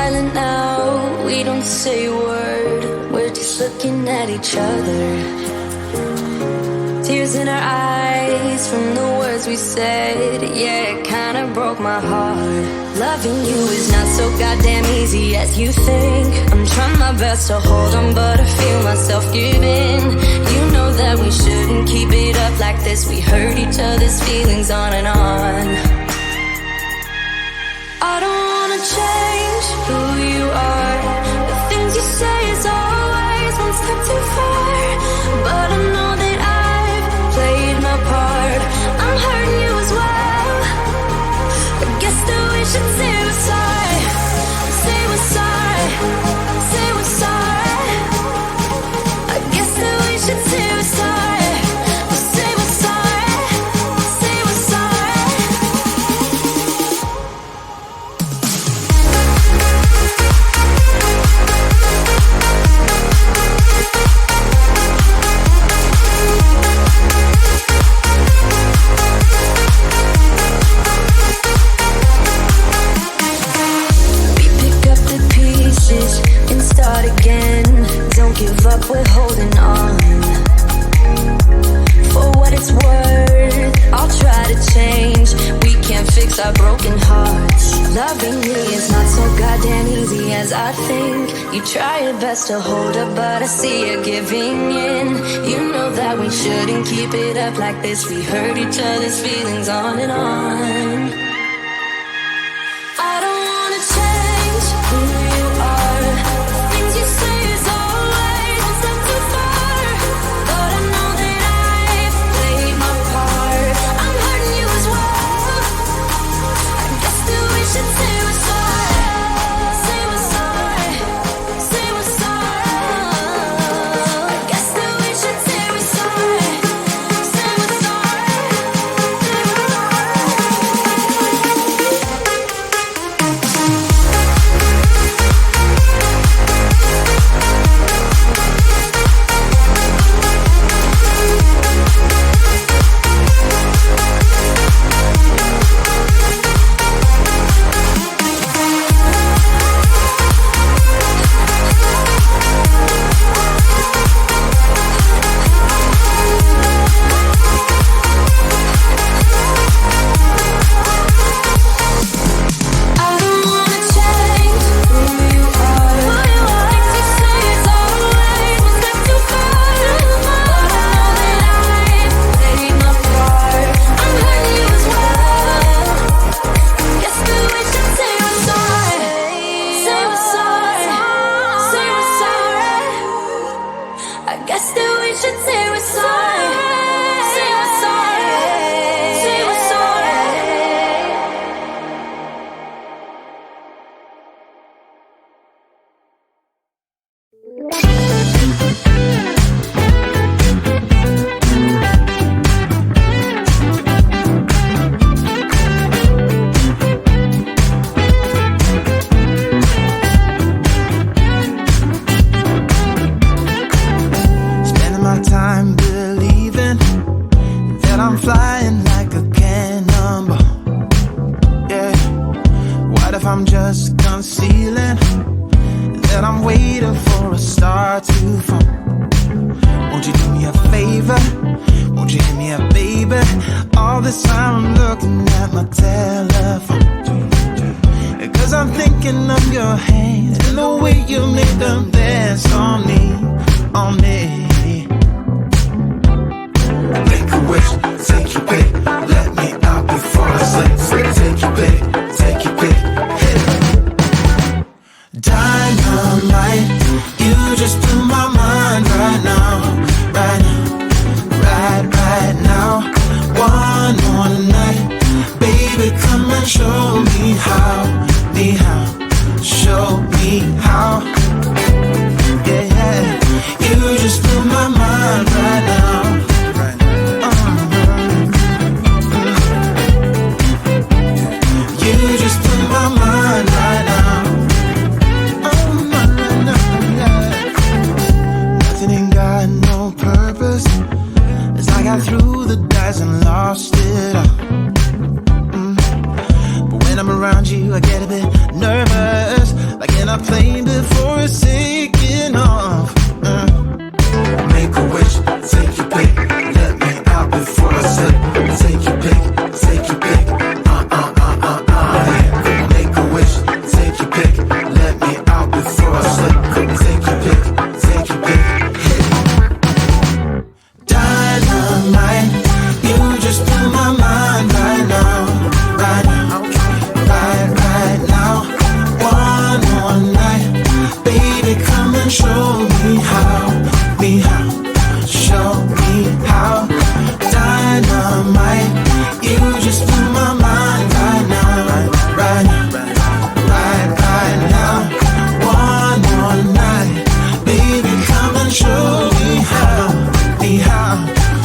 silent now, we don't say a word. We're just looking at each other. Tears in our eyes from the words we said. Yeah, it kinda broke my heart. Loving you is not so goddamn easy as you think. I'm trying my best to hold on, but I feel myself giving. You know that we shouldn't keep it up like this. We hurt each other's feelings on and on. I don't wanna change who you are. The things you say is always one step too far. But I know that I've played my part. I'm hurting you as well. I guess that we should say we're sorry. Say we're sorry. Say we're sorry. I guess that we should say we're sorry. Say we're sorry. Say we're sorry. We pick up the pieces and start again. Don't give up, we're holding on. For what it's worth, I'll try to change. We can't fix our broken hearts. Loving me is not so goddamn easy as I think. You try your best to hold up, but I see you giving in. You know that we shouldn't keep it up like this. We hurt each other's feelings on and on. I don't wanna change who you are. The things you say is always one step too far. But I know that I've played my part. I'm hurting you as well. I guess that we should say we're sorry. Say we're sorry. Say we're sorry. I guess that we should say we're sorry. Say we're sorry. Say we're sorry.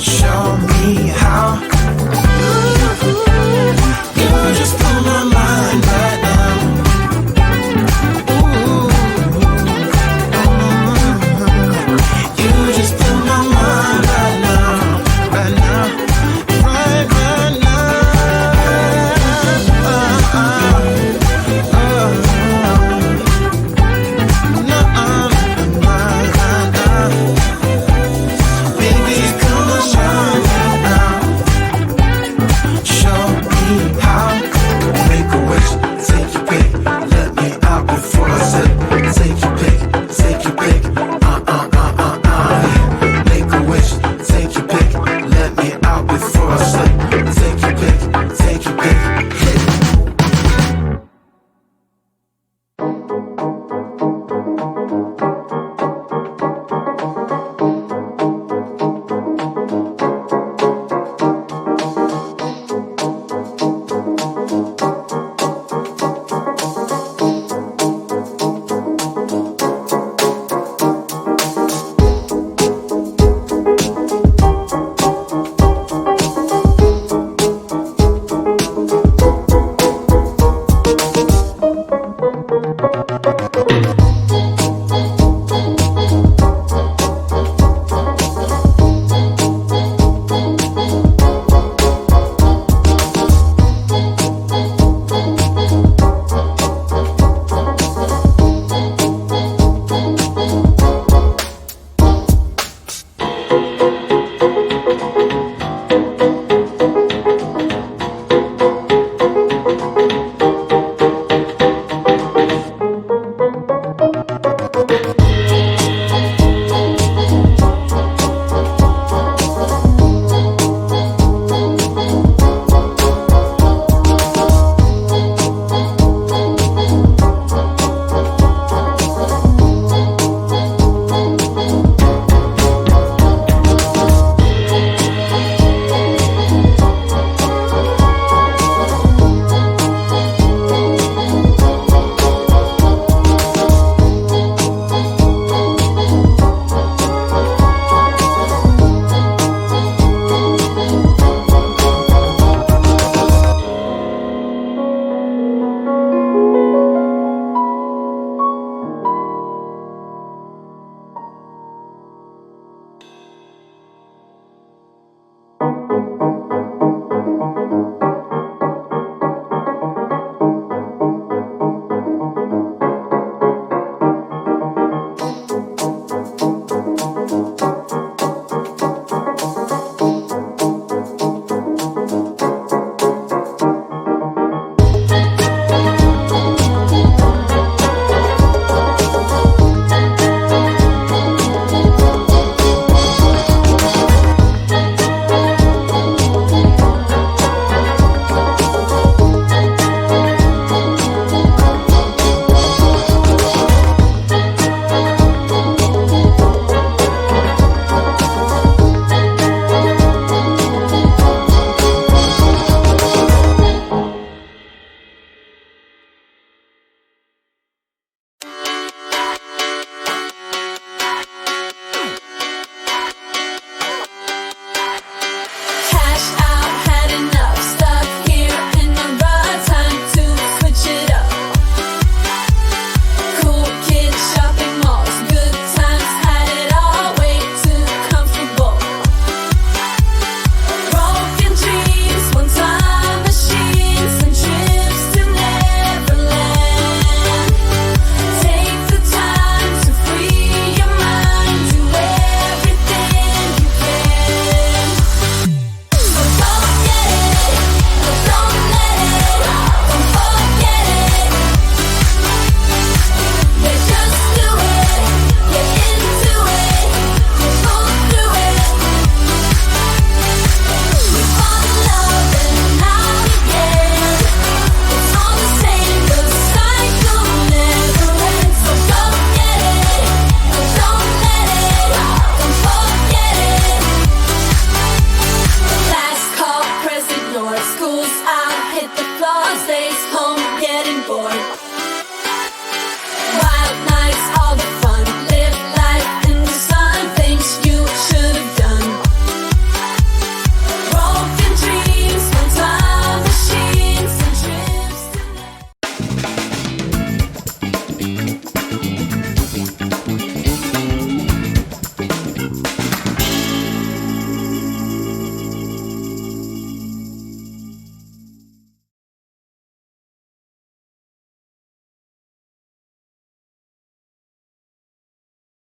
Show me how.